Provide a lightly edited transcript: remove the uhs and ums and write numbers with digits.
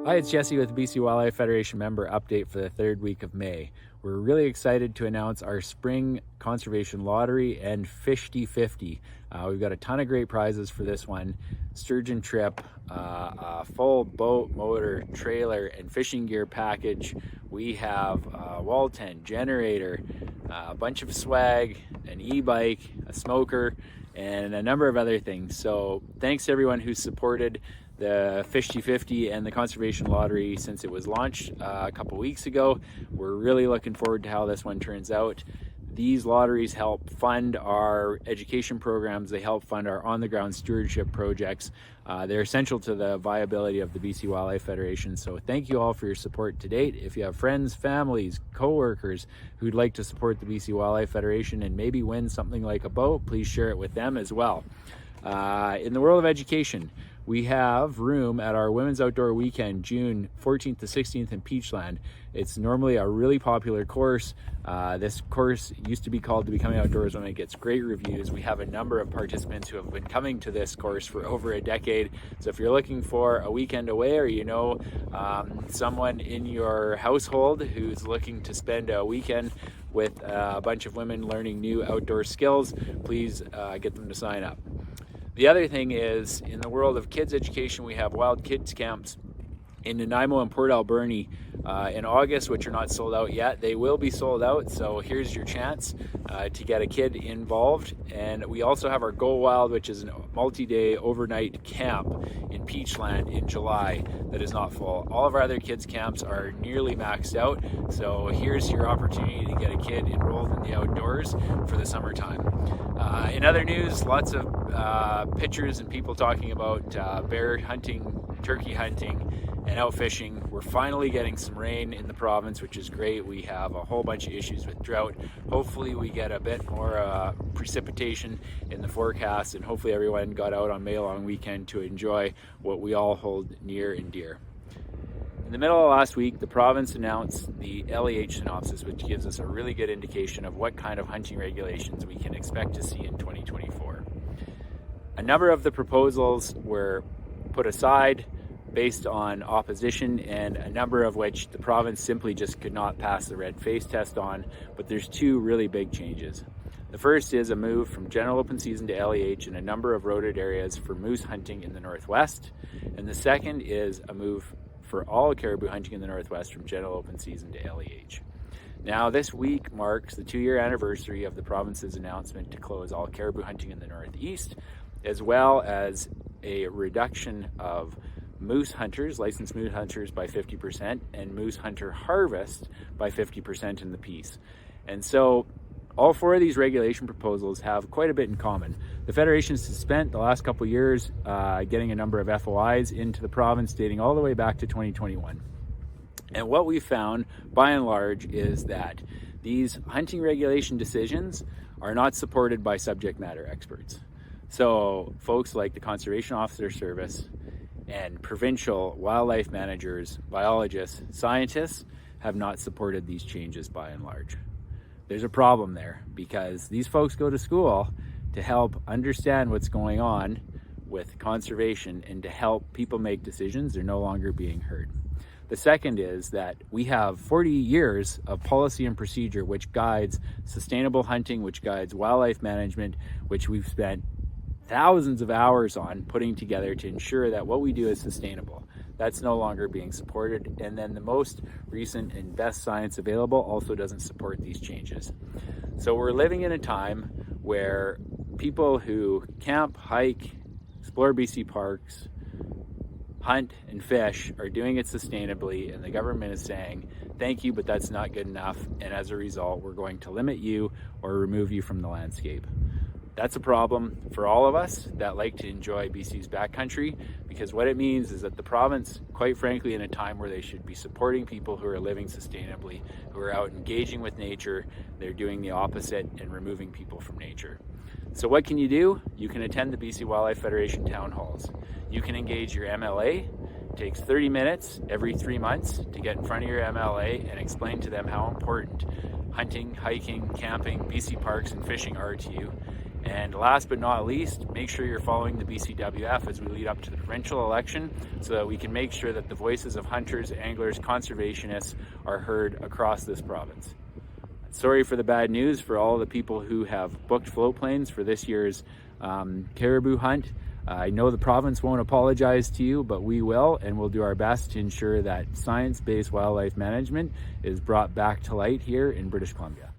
Hi, it's Jesse with the BC Wildlife Federation member update for the third week of May. We're really excited to announce our spring conservation lottery and Fishty 50. We've got a ton of great prizes for this one. Sturgeon trip, a full boat, motor, trailer, and fishing gear package. We have a wall tent, generator, a bunch of swag, an e-bike, a smoker, and a number of other things. So thanks to everyone who supported the Fishty 50 and the conservation lottery since it was launched a couple weeks ago. We're really looking forward to how this one turns out. These lotteries help fund our education programs. They help fund our on-the-ground stewardship projects. They're essential to the viability of the BC Wildlife Federation. So thank you all for your support to date. If you have friends, families, co-workers who'd like to support the BC Wildlife Federation and maybe win something like a boat, please share it with them as well. In the world of education, we have room at our Women's Outdoor Weekend, June 14th to 16th in Peachland. It's normally a really popular course. This course used to be called The Becoming Outdoors Woman. It gets great reviews. We have a number of participants who have been coming to this course for over a decade. So if you're looking for a weekend away, or you know someone in your household who's looking to spend a weekend with a bunch of women learning new outdoor skills, please get them to sign up. The other thing is, in the world of kids education, we have Wild Kidz camps in Nanaimo and Port Alberni in August, which are not sold out yet. They will be sold out, so here's your chance to get a kid involved. And we also have our Go Wild, which is a multi-day overnight camp in Peachland in July that is not full. All of our other kids camps are nearly maxed out, so here's your opportunity to get a kid enrolled in the outdoors for the summertime. In other news, lots of pictures and people talking about bear hunting, turkey hunting, and out fishing. We're finally getting some rain in the province, which is great. We have a whole bunch of issues with drought. Hopefully we get a bit more precipitation in the forecast, and hopefully everyone got out on May long weekend to enjoy what we all hold near and dear. In the middle of last week, the province announced the LEH Synopsis, which gives us a really good indication of what kind of hunting regulations we can expect to see in 2024. A number of the proposals were put aside based on opposition, and a number of which the province simply just could not pass the red face test on, but there's two really big changes. The first is a move from general open season to LEH in a number of roaded areas for moose hunting in the northwest, and the second is a move for all caribou hunting in the northwest from general open season to LEH. Now, this week marks the 2-year anniversary of the province's announcement to close all caribou hunting in the northeast, as well as a reduction of moose hunters, licensed moose hunters, by 50% and moose hunter harvest by 50% in the piece. And so all four of these regulation proposals have quite a bit in common. The Federation has spent the last couple of years getting a number of FOIs into the province dating all the way back to 2021. And what we found, by and large, is that these hunting regulation decisions are not supported by subject matter experts. So folks like the Conservation Officer Service and provincial wildlife managers, biologists, scientists have not supported these changes by and large. There's a problem there because these folks go to school to help understand what's going on with conservation and to help people make decisions. They're no longer being heard. The second is that we have 40 years of policy and procedure which guides sustainable hunting, which guides wildlife management, which we've spent thousands of hours on putting together to ensure that what we do is sustainable. That's no longer being supported. And then the most recent and best science available also doesn't support these changes. So we're living in a time where people who camp, hike, explore BC parks, hunt and fish are doing it sustainably, and the government is saying, thank you, but that's not good enough. And as a result, we're going to limit you or remove you from the landscape. That's a problem for all of us that like to enjoy BC's backcountry, because what it means is that the province, quite frankly, in a time where they should be supporting people who are living sustainably, who are out engaging with nature, they're doing the opposite and removing people from nature. So what can you do? You can attend the BC Wildlife Federation town halls. You can engage your MLA. It takes 30 minutes every 3 months to get in front of your MLA and explain to them how important hunting, hiking, camping, BC parks, and fishing are to you. And last but not least, make sure you're following the BCWF as we lead up to the provincial election so that we can make sure that the voices of hunters, anglers, conservationists are heard across this province. Sorry for the bad news for all the people who have booked float planes for this year's caribou hunt. I know the province won't apologize to you, but we will, and we'll do our best to ensure that science-based wildlife management is brought back to light here in British Columbia.